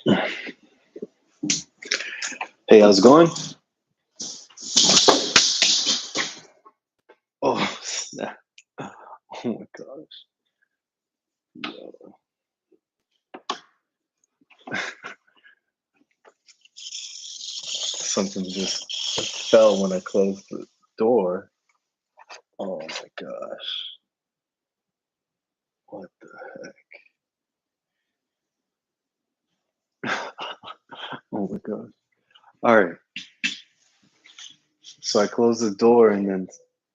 Hey, how's it going? Oh, snap. Oh my gosh. Yo. Something just fell when I closed the door. Oh my gosh. What the heck? Oh my gosh. All right. So I closed the door and then,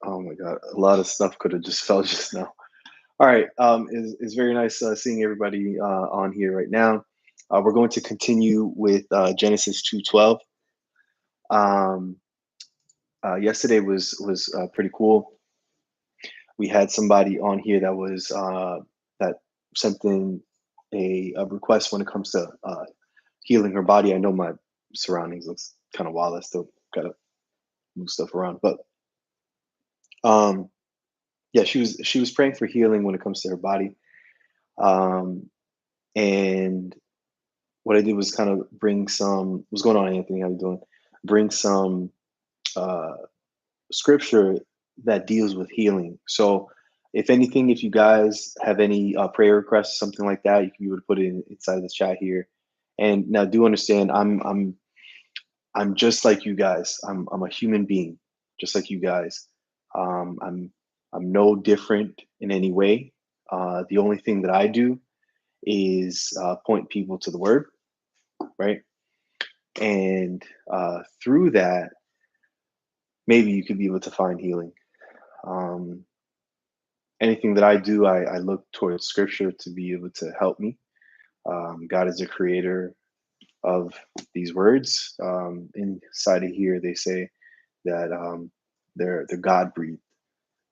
oh my God, a lot of stuff could have just fell just now. All right. It's very nice seeing everybody on here right now. We're going to continue with Genesis 2:12. Um, Yesterday was pretty cool. We had somebody on here that was that sent in a request when it comes to healing her body. I know my surroundings looks kind of wild. I still gotta move stuff around, but um, yeah, she was praying for healing when it comes to her body. Um, and what I did was kind of bring some. What's going on, Anthony? How you doing? Bring some uh, scripture that deals with healing. So, if anything, if you guys have any prayer requests, something like that, you can be able to put it inside the chat here. And now, do understand, I'm just like you guys. I'm a human being, just like you guys. I'm no different in any way. The only thing that I do is point people to the Word, right? And through that, maybe you could be able to find healing. Um, Anything that I do, I look towards scripture to be able to help me. God is the creator of these words. Inside of here, they say that they're God breathed,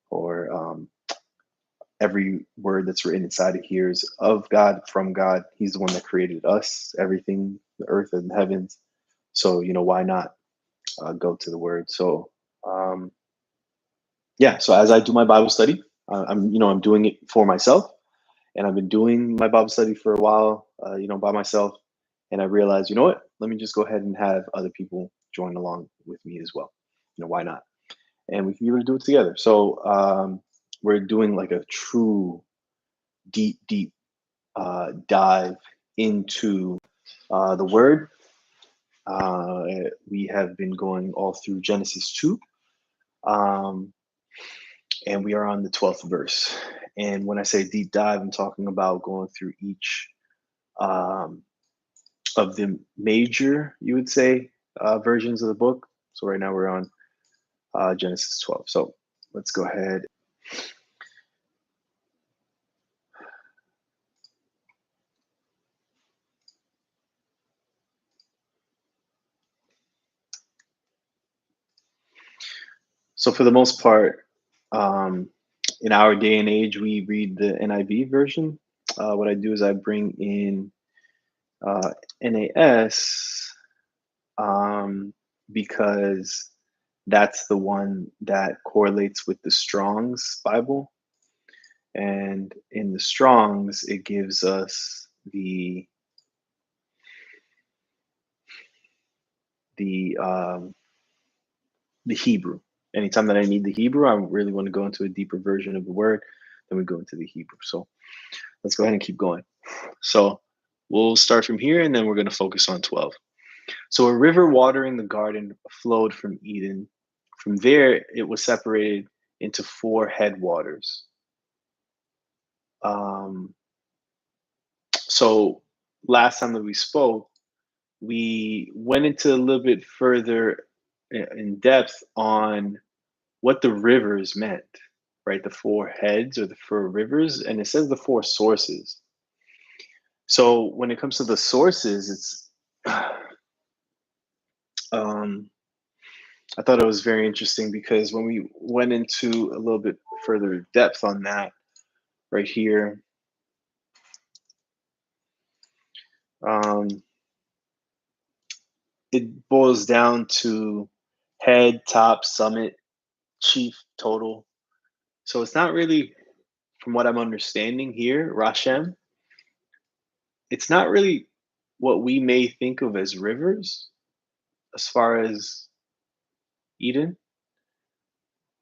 or every word that's written inside of here is of God, from God. He's the one that created us, everything, the earth and the heavens. So why not go to the word? So um, yeah. So as I do my Bible study, I'm doing it for myself. And I've been doing my Bible study for a while, by myself. And I realized, you know what? Let me just go ahead and have other people join along with me as well. Why not? And we can be able to do it together. So we're doing like a true deep dive into the Word. We have been going all through Genesis 2. Um, and we are on the 12th verse. And when I say deep dive, I'm talking about going through each um, of the major, you would say, versions of the book. So right now we're on Genesis 12. So let's go ahead. So for the most part, in our day and age, we read the NIV version. What I do is I bring in NAS because that's the one that correlates with the Strong's Bible. And in the Strong's, it gives us the Hebrew. Anytime that I need the Hebrew, I really want to go into a deeper version of the word, then we go into the Hebrew. So let's go ahead and keep going. So we'll start from here and then we're going to focus on 12. So a river watering the garden flowed from Eden. From there, it was separated into 4 headwaters. So last time that we spoke, we went into a little bit further in depth on what the rivers meant, right? The 4 heads or the 4 rivers, and it says the 4 sources. So when it comes to the sources, it's I thought it was very interesting because when we went into a little bit further depth on that, right here, um, it boils down to head, top, summit, chief, total. So it's not really, from what I'm understanding here, Rashem, it's not really what we may think of as rivers as far as Eden.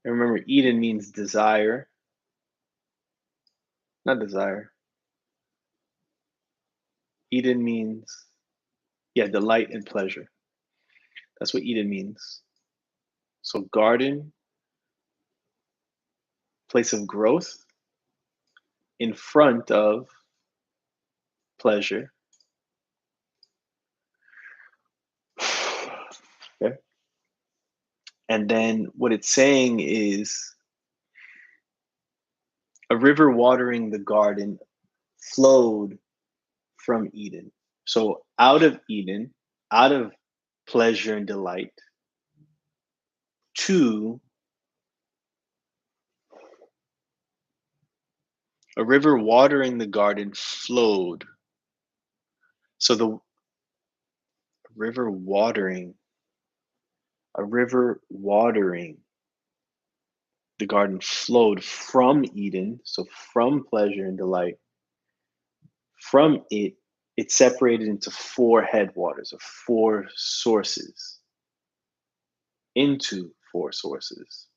And remember, Eden means desire, not desire. Eden means, yeah, delight and pleasure. That's what Eden means. So, garden, place of growth in front of pleasure. Okay. And then what it's saying is a river watering the garden flowed from Eden. So out of Eden, out of pleasure and delight, to a river watering the garden flowed. So the river watering, a river watering the garden flowed from Eden, so from pleasure and delight. From it, it separated into four headwaters or four sources, into four sources.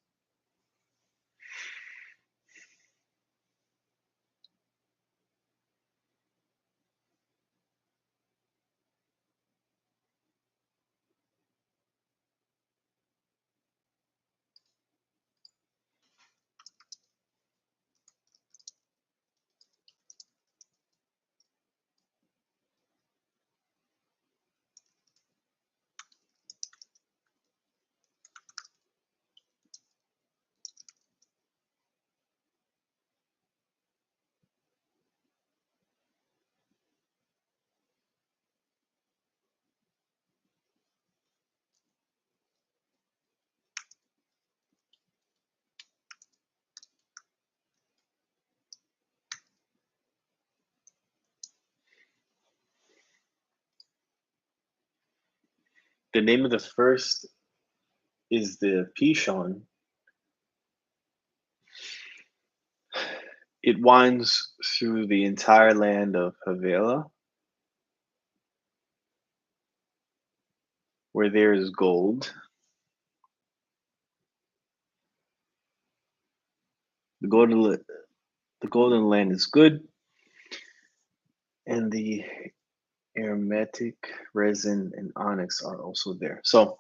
The name of the first is the Pishon. It winds through the entire land of Havilah, where there is gold. The golden, the golden land is good, and the aromatic resin and onyx are also there. So,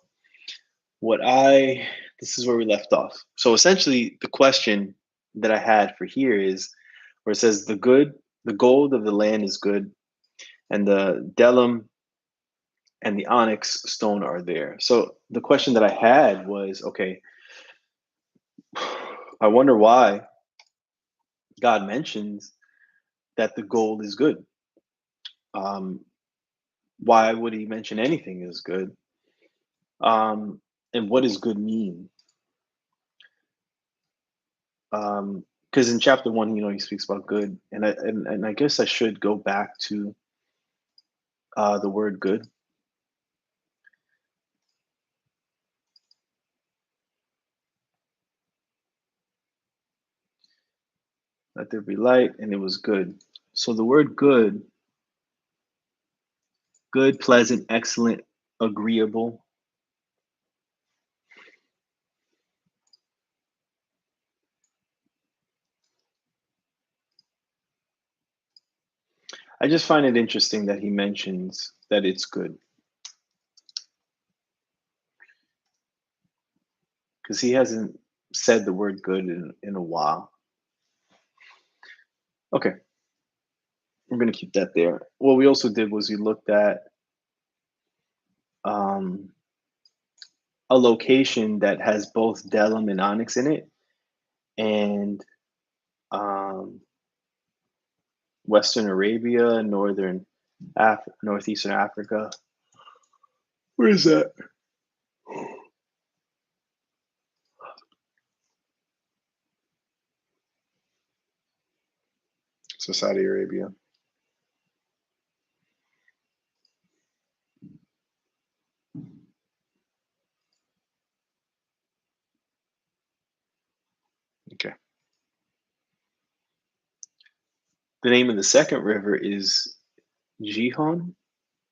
this is where we left off. So, essentially, the question that I had for here is where it says the gold of the land is good, and the delum and the onyx stone are there. So, the question that I had was, okay, I wonder why God mentions that the gold is good. Um, why would he mention anything is good? And what does good mean? Because in chapter one, he speaks about good, and I guess I should go back to the word good. Let there be light, and it was good. So the word good, pleasant, excellent, agreeable. I just find it interesting that he mentions that it's good because he hasn't said the word good in a while. Okay, we're gonna keep that there. What we also did was we looked at um, a location that has both Delum and Onyx in it, and um, Western Arabia, Northeastern Africa. Where is that? So Saudi Arabia. Okay. The name of the second river is Gihon.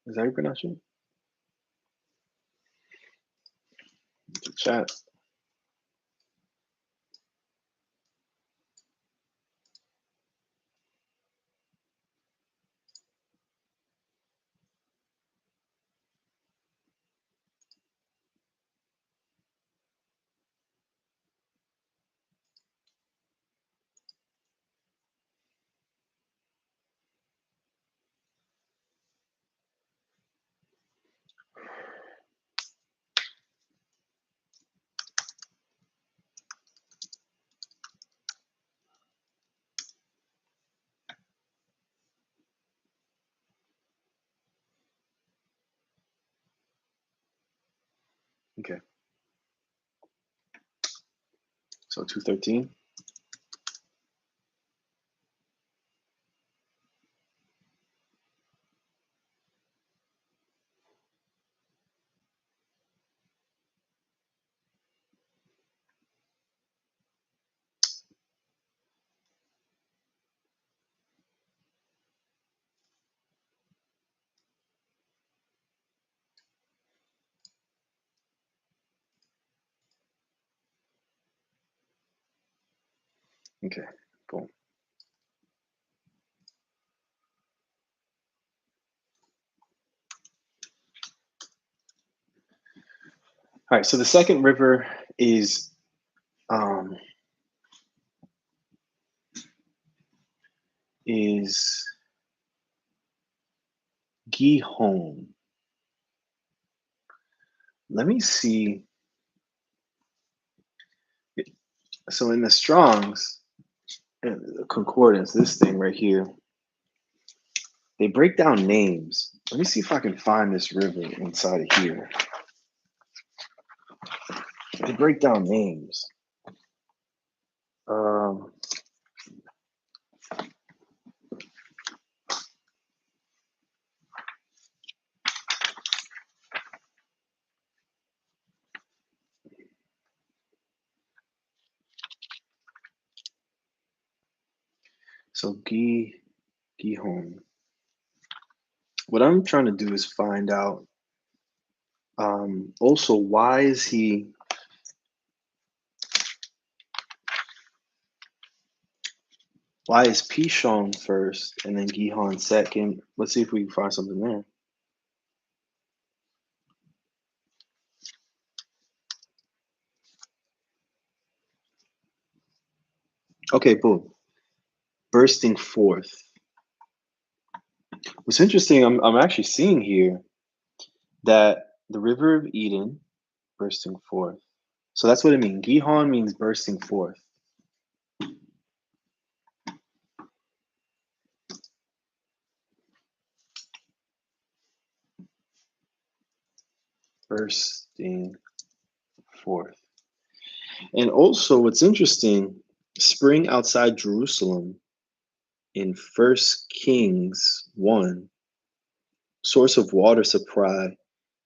Is that how you pronounce it? Chat. Okay. So 213. Okay. Cool. All right. So the second river is um, is Gihon. Let me see. So in the Strong's concordance, this thing right here, they break down names. Let me see if I can find this river inside of here. They break down names. Um, so Gihon. What I'm trying to do is find out also why is Pishon first and then Gihon second? Let's see if we can find something there. Okay, boom. Bursting forth. What's interesting, I'm actually seeing here that the river of Eden bursting forth. So that's what it means. Gihon means bursting forth. Bursting forth. And also, what's interesting, spring outside Jerusalem in First Kings 1, source of water supply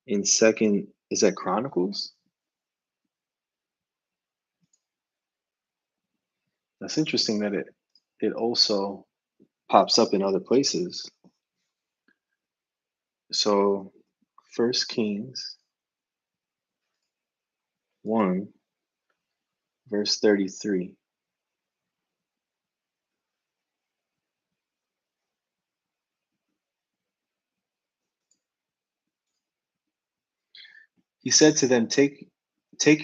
in second, is that Chronicles? That's interesting that it also pops up in other places. So First Kings 1, verse 33. He said to them, take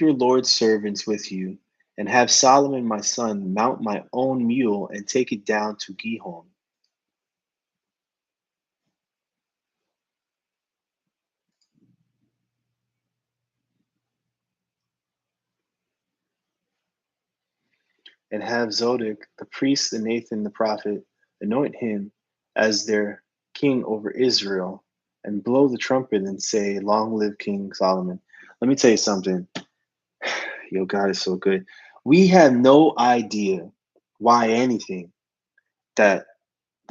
your Lord's servants with you, and have Solomon my son mount my own mule and take it down to Gihon. And have Zodek the priest and Nathan the prophet anoint him as their king over Israel, and blow the trumpet and say, long live King Solomon. Let me tell you something. Yo, God is so good. We have no idea why anything that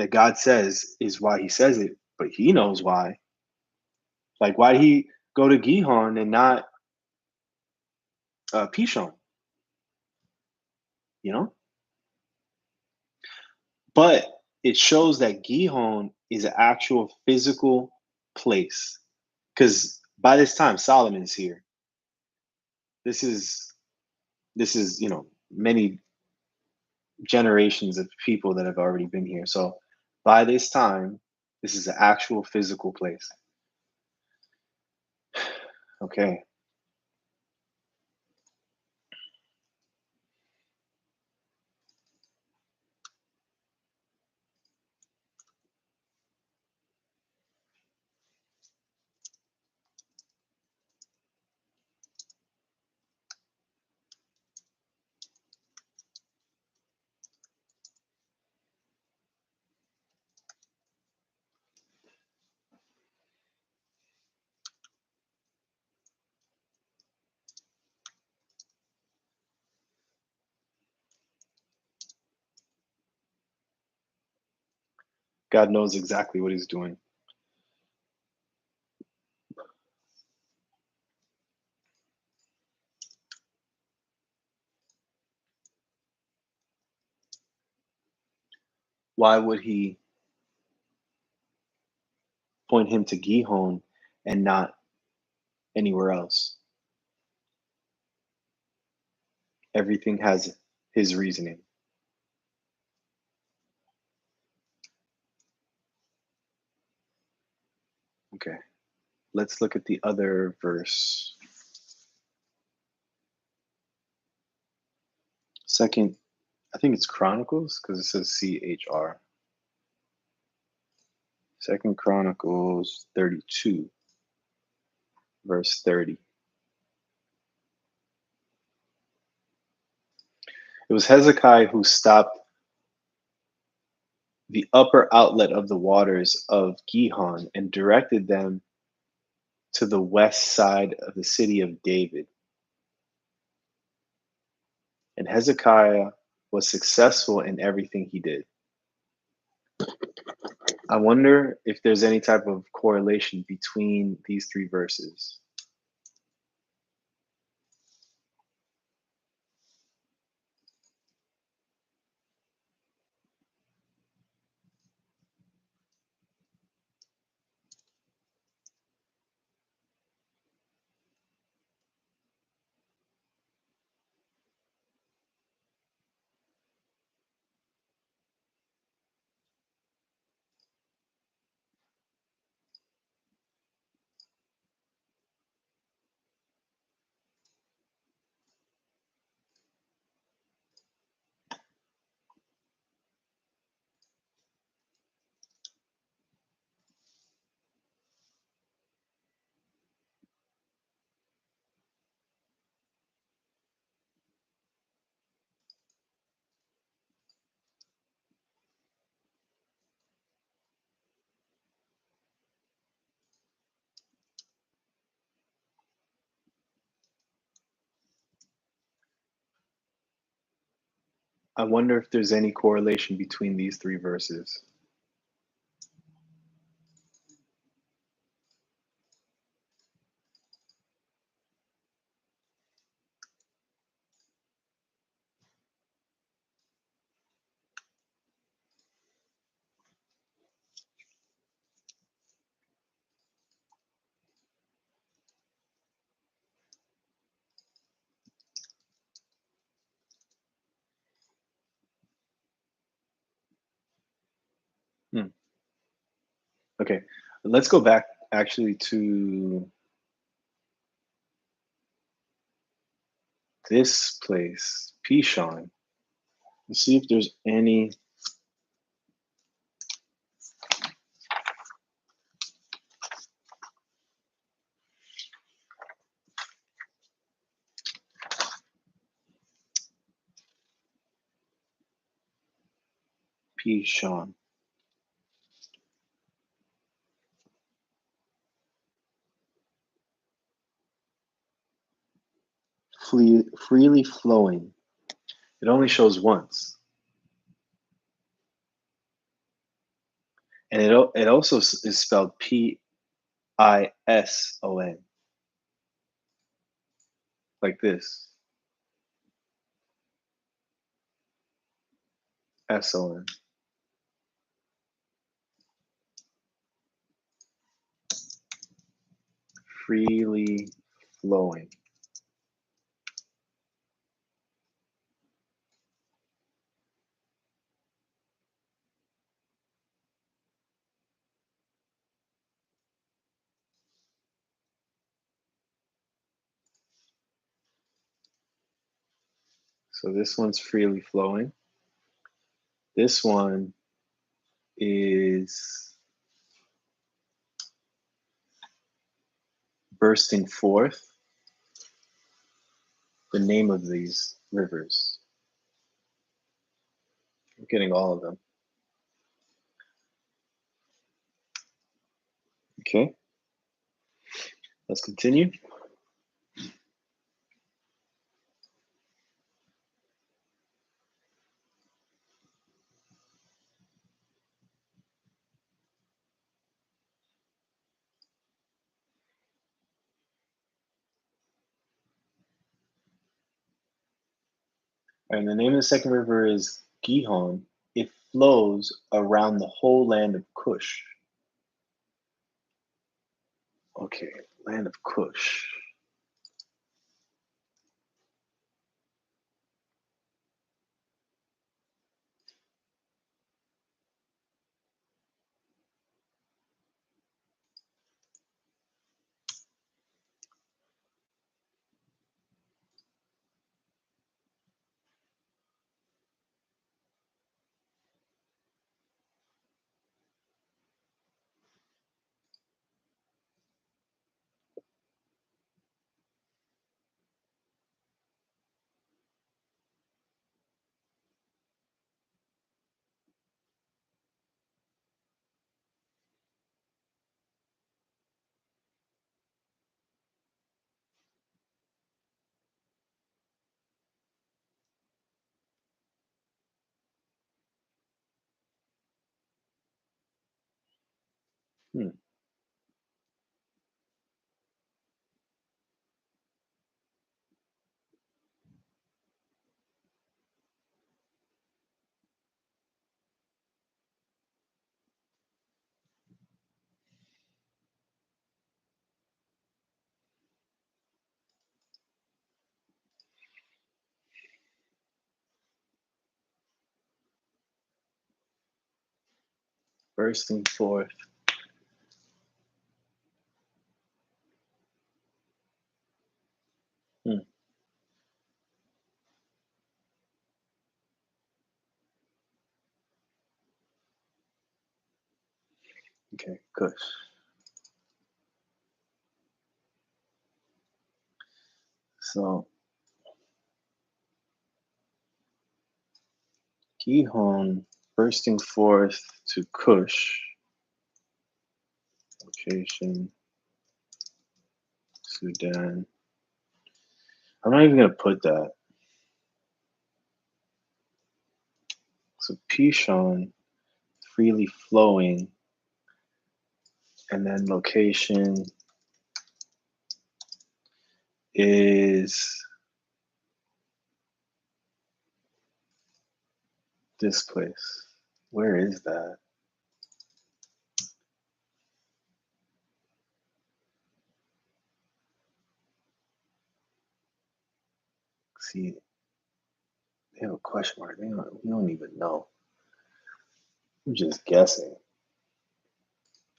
God says is why he says it, but he knows why. Like, why did he go to Gihon and not Pishon? You know, but it shows that Gihon is an actual physical place, because by this time Solomon's here. This is many generations of people that have already been here. So by this time, this is an actual physical place. Okay. God knows exactly what he's doing. Why would he point him to Gihon and not anywhere else? Everything has his reasoning. Okay. Let's look at the other verse. Second, I think it's Chronicles because it says CHR. Second Chronicles 32, verse 30. It was Hezekiah who stopped the upper outlet of the waters of Gihon and directed them to the west side of the city of David. And Hezekiah was successful in everything he did. I wonder if there's any type of correlation between these three verses. I wonder if there's any correlation between these three verses. Hmm. Okay, let's go back actually to this place, Pishon, and see if there's any Pishon. Freely flowing. It only shows once, and it also is spelled Pison, like this, Son. freely flowing. So this one's freely flowing. This one is bursting forth. The name of these rivers. I'm getting all of them. Okay, let's continue. And the name of the second river is Gihon. It flows around the whole land of Cush. Okay, land of Cush. Hmm. Bursting forth. Hmm. Okay, Cush. So Gihon bursting forth to Cush. Location Sudan. I'm not even gonna put that. So Pishon freely flowing, and then location is this place. Where is that? See, they have a question mark. We don't even know. I'm just guessing,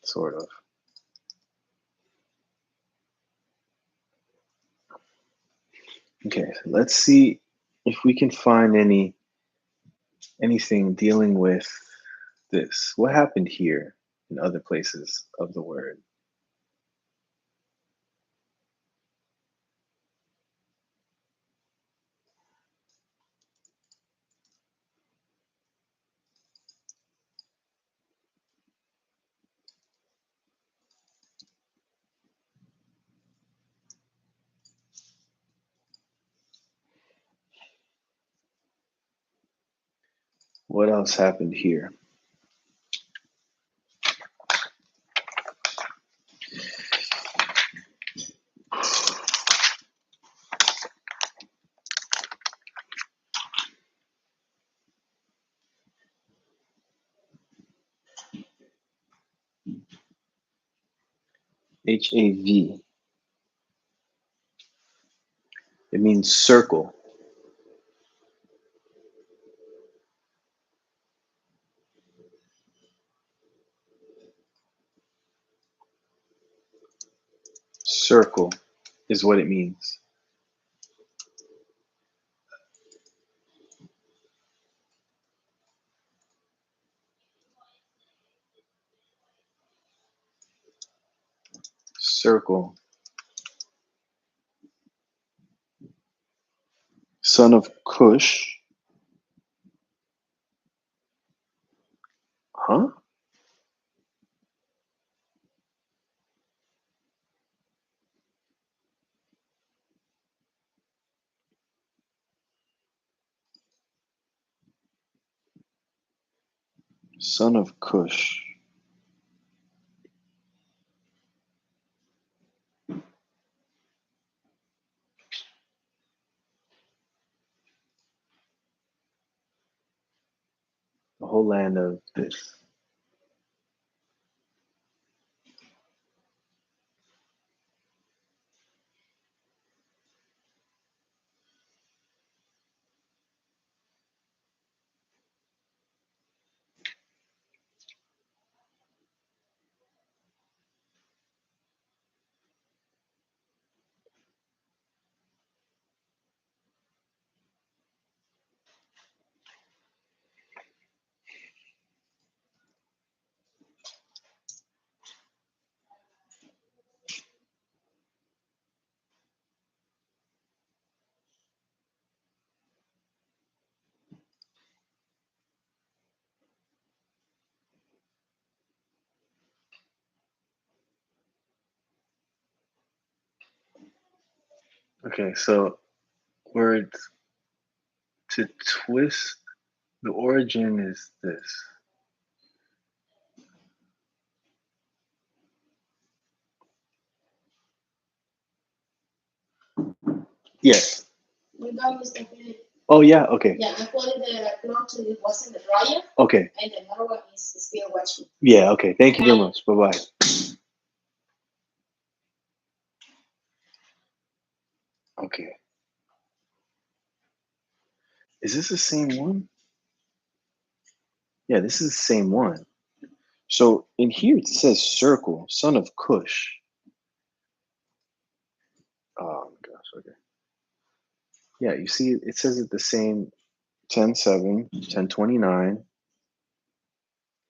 sort of. Okay, so let's see if we can find anything dealing with this. What happened here in other places of the word? What else happened here? HAV. It means circle. Circle is what it means. Circle. Son of Cush. Huh? Son of Cush. The whole land of this. Okay, so words to twist, the origin is this. Yes. Oh yeah, okay. Yeah, I put the clock so it wasn't the dryer. Okay. And the other one is still watching. Yeah, okay. Thank you very much. Bye bye. Okay. Is this the same one? Yeah, this is the same one. So in here it says circle, son of Cush. Oh my gosh, okay. Yeah, you see it says it the same 10:7, 10:29,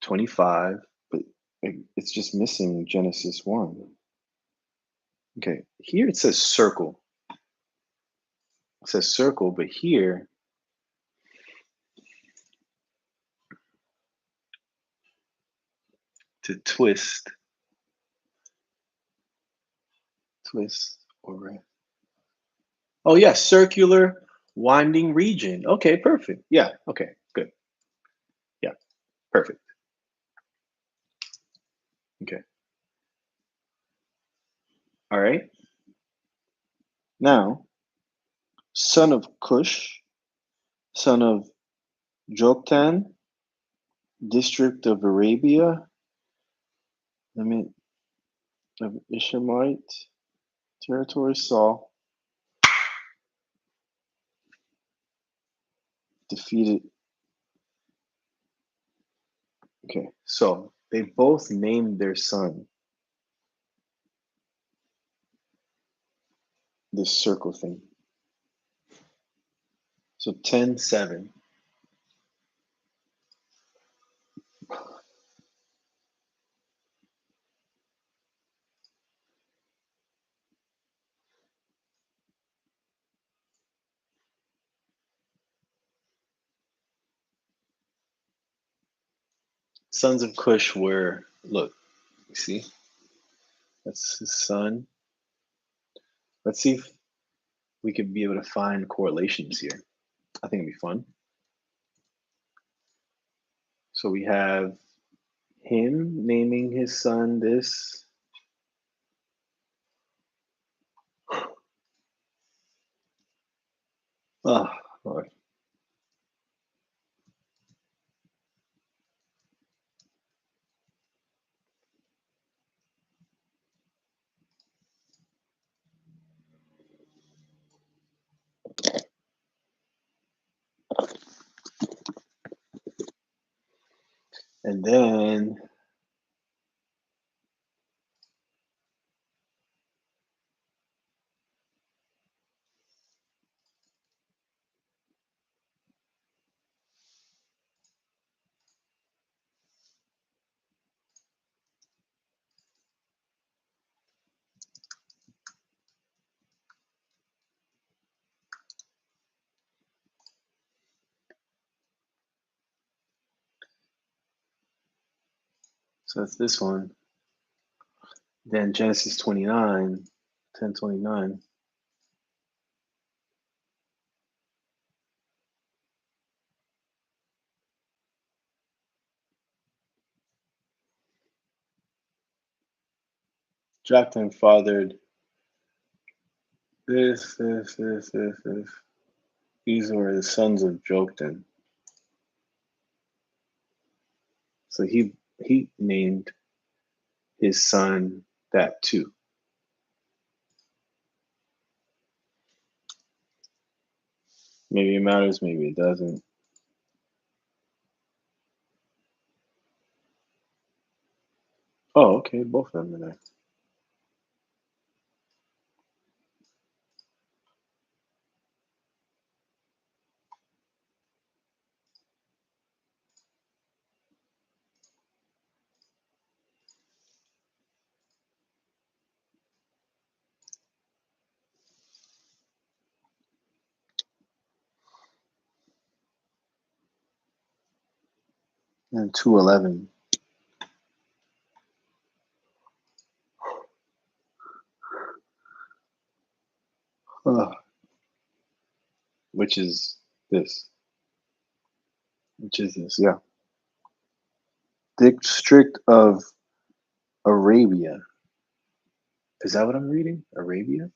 25, but it's just missing Genesis 1. Okay, here it says circle. It says circle, but here to twist, or oh yeah, circular winding region. Okay, perfect. Yeah, okay, good. Yeah, perfect. Okay. All right. Now, son of Cush, son of Joktan, district of Arabia, limit of Ishamite territory, Saul defeated. Okay, so they both named their son this circle thing. So 10:7. Sons of Cush were, look, you see, that's his son. Let's see if we could be able to find correlations here. I think it'd be fun. So we have him naming his son this. Oh, Lord. And then so that's this one. Then Genesis 29, 10:29. Japheth and fathered this. These were the sons of Joktan. So he named his son that too. Maybe it matters, maybe it doesn't. Oh, okay, both of them are there. And 2:11. Which is this. Which is this, yeah. District of Arabia. Is that what I'm reading? Arabia?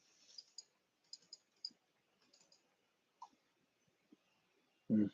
Hmm.